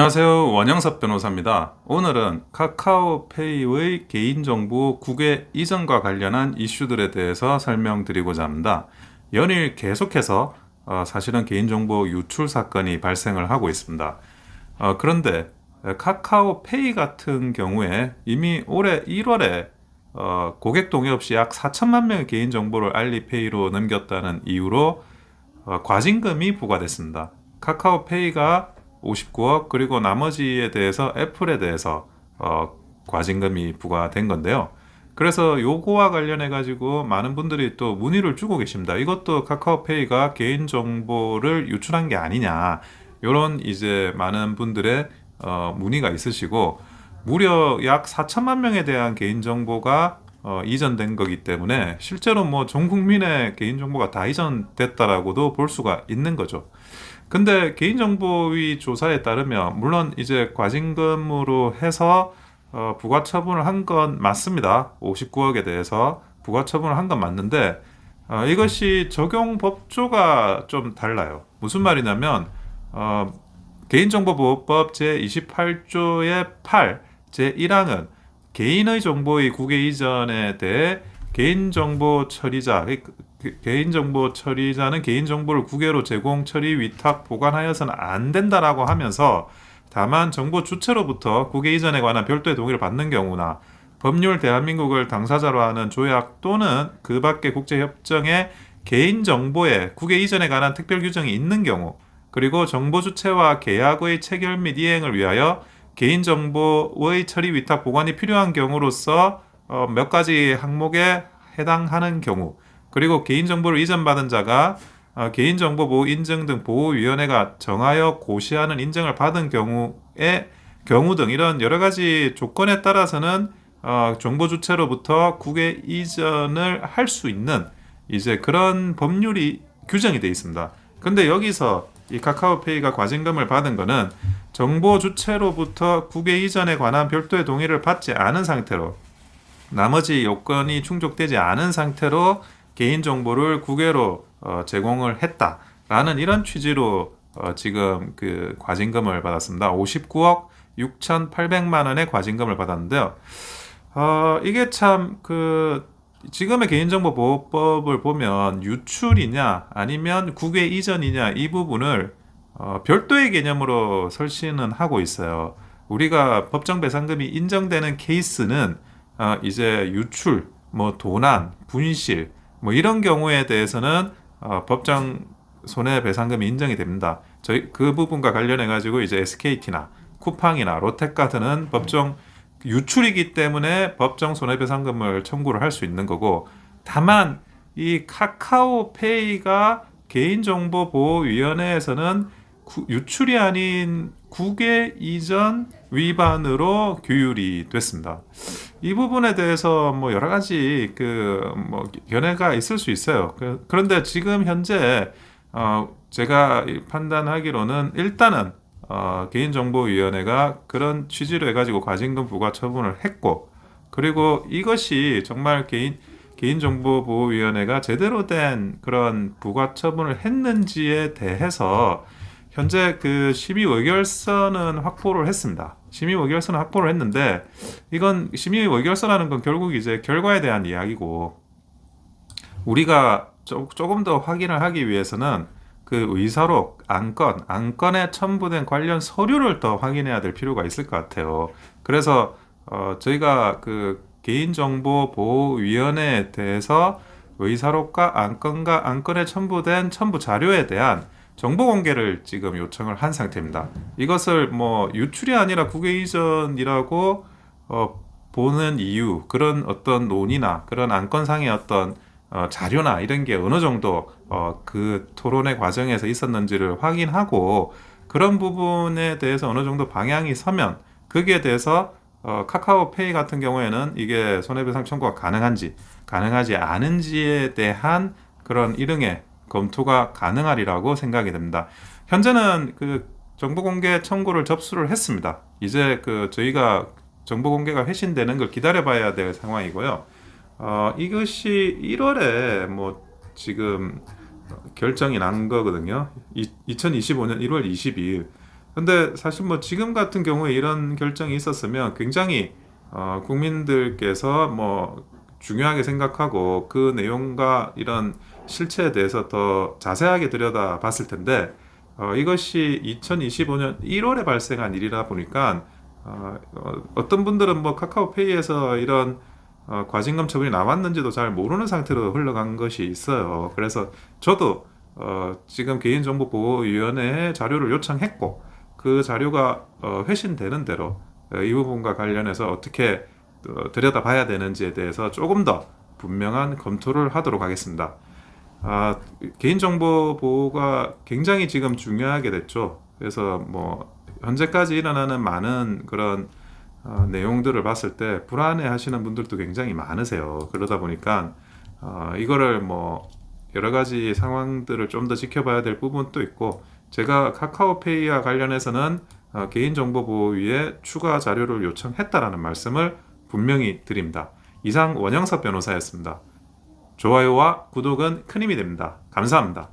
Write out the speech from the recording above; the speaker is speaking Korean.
안녕하세요. 원영섭 변호사입니다. 오늘은 카카오페이의 개인정보 국외 이전과 관련한 이슈들에 대해서 설명드리고자 합니다. 연일 계속해서 사실은 개인정보 유출 사건이 발생을 하고 있습니다. 그런데 카카오페이 같은 경우에 이미 올해 1월에 고객 동의 없이 약 4천만 명의 개인정보를 알리페이로 넘겼다는 이유로 과징금이 부과됐습니다. 카카오페이가 59억 그리고 나머지에 대해서 애플에 대해서 과징금이 부과된 건데요. 그래서 요거와 관련해 가지고 많은 분들이 또 문의를 주고 계십니다. 이것도 카카오페이가 개인정보를 유출한 게 아니냐, 요런 이제 많은 분들의 문의가 있으시고, 무려 약 4천만 명에 대한 개인정보가 이전된 거기 때문에 실제로 뭐 전 국민의 개인정보가 다 이전됐다라고도 볼 수가 있는 거죠. 근데 개인정보위 조사에 따르면 물론 이제 과징금으로 해서 부과 처분을 한 건 맞습니다. 59억에 대해서 부과 처분을 한 건 맞는데 이것이 적용 법조가 좀 달라요. 무슨 말이냐면 개인정보보호법 제28조의 8 제1항은 개인의 정보의 국외 이전에 대해 개인정보 처리자는 개인정보를 국외로 제공, 처리, 위탁, 보관하여서는 안 된다라고 하면서, 다만 정보 주체로부터 국외 이전에 관한 별도의 동의를 받는 경우나 법률 대한민국을 당사자로 하는 조약 또는 그 밖의 국제협정에 개인정보의 국외 이전에 관한 특별 규정이 있는 경우, 그리고 정보 주체와 계약의 체결 및 이행을 위하여 개인정보의 처리, 위탁, 보관이 필요한 경우로서 몇 가지 항목에 해당하는 경우, 그리고 개인정보를 이전받은 자가 개인정보보호 인증 등 보호위원회가 정하여 고시하는 인증을 받은 경우 등 이런 여러 가지 조건에 따라서는 정보 주체로부터 국외 이전을 할 수 있는 이제 그런 법률이 규정이 되어 있습니다. 근데 여기서 이 카카오페이가 과징금을 받은 거는 정보 주체로부터 국외 이전에 관한 별도의 동의를 받지 않은 상태로, 나머지 요건이 충족되지 않은 상태로 개인정보를 국외로 제공을 했다라는 이런 취지로 지금 그 과징금을 받았습니다. 59억 6,800만 원의 과징금을 받았는데요. 이게 참 지금의 개인정보보호법을 보면 유출이냐 아니면 국외 이전이냐 이 부분을 별도의 개념으로 설치는 하고 있어요. 우리가 법정 배상금이 인정되는 케이스는 이제 유출, 뭐 도난, 분실, 뭐 이런 경우에 대해서는 법정 손해배상금이 인정이 됩니다. 저희 그 부분과 관련해 가지고 이제 SKT나 쿠팡이나 롯데카드는 법정 유출이기 때문에 법정 손해배상금을 청구를 할 수 있는 거고, 다만 이 카카오페이가 개인정보보호위원회에서는 유출이 아닌 국외 이전 위반으로 규율이 됐습니다. 이 부분에 대해서 뭐 여러 가지 뭐 견해가 있을 수 있어요. 그런데 지금 현재 제가 판단하기로는 일단은 개인정보위원회가 그런 취지로 해가지고 과징금 부과 처분을 했고, 그리고 이것이 정말 개인정보보호위원회가 제대로 된 그런 부과 처분을 했는지에 대해서 현재 그 심의 의결서는 확보를 했습니다. 심의 의결서는 확보를 했는데, 이건 심의 의결서라는 건 결국 이제 결과에 대한 이야기고, 우리가 조금 더 확인을 하기 위해서는 그 의사록, 안건에 첨부된 관련 서류를 더 확인해야 될 필요가 있을 것 같아요. 그래서 저희가 그 개인정보보호위원회에 대해서 의사록과 안건에 첨부된 첨부 자료에 대한 정보 공개를 지금 요청을 한 상태입니다. 이것을 뭐 유출이 아니라 국외 이전이라고 보는 이유, 그런 어떤 논의나 그런 안건상의 어떤 자료나 이런 게 어느 정도 그 토론의 과정에서 있었는지를 확인하고, 그런 부분에 대해서 어느 정도 방향이 서면 거기에 대해서 카카오페이 같은 경우에는 이게 손해배상 청구가 가능한지 가능하지 않은지에 대한 그런 일응의 검토가 가능하리라고 생각이 됩니다. 현재는 그 정보공개 청구를 접수를 했습니다. 이제 저희가 정보공개가 회신되는 걸 기다려봐야 될 상황이고요. 이것이 1월에 뭐 지금 결정이 난 거거든요. 2025년 1월 22일. 근데 사실 뭐 지금 같은 경우에 이런 결정이 있었으면 굉장히 국민들께서 뭐 중요하게 생각하고 그 내용과 이런 실체에 대해서 더 자세하게 들여다 봤을 텐데 이것이 2025년 1월에 발생한 일이라 보니까 어떤 분들은 뭐 카카오페이에서 이런 과징금 처분이 나왔는지도 잘 모르는 상태로 흘러간 것이 있어요. 그래서 저도 지금 개인정보보호위원회에 자료를 요청했고 그 자료가 회신되는 대로 이 부분과 관련해서 어떻게 들여다봐야 되는지에 대해서 조금 더 분명한 검토를 하도록 하겠습니다. 개인정보 보호가 굉장히 지금 중요하게 됐죠. 그래서 뭐 현재까지 일어나는 많은 그런 내용들을 봤을 때 불안해 하시는 분들도 굉장히 많으세요. 그러다 보니까 이거를 뭐 여러 가지 상황들을 좀 더 지켜봐야 될 부분도 있고 제가 카카오페이와 관련해서는 개인정보보호위에 추가 자료를 요청했다라는 말씀을 분명히 드립니다. 이상 원영석 변호사였습니다. 좋아요와 구독은 큰 힘이 됩니다. 감사합니다.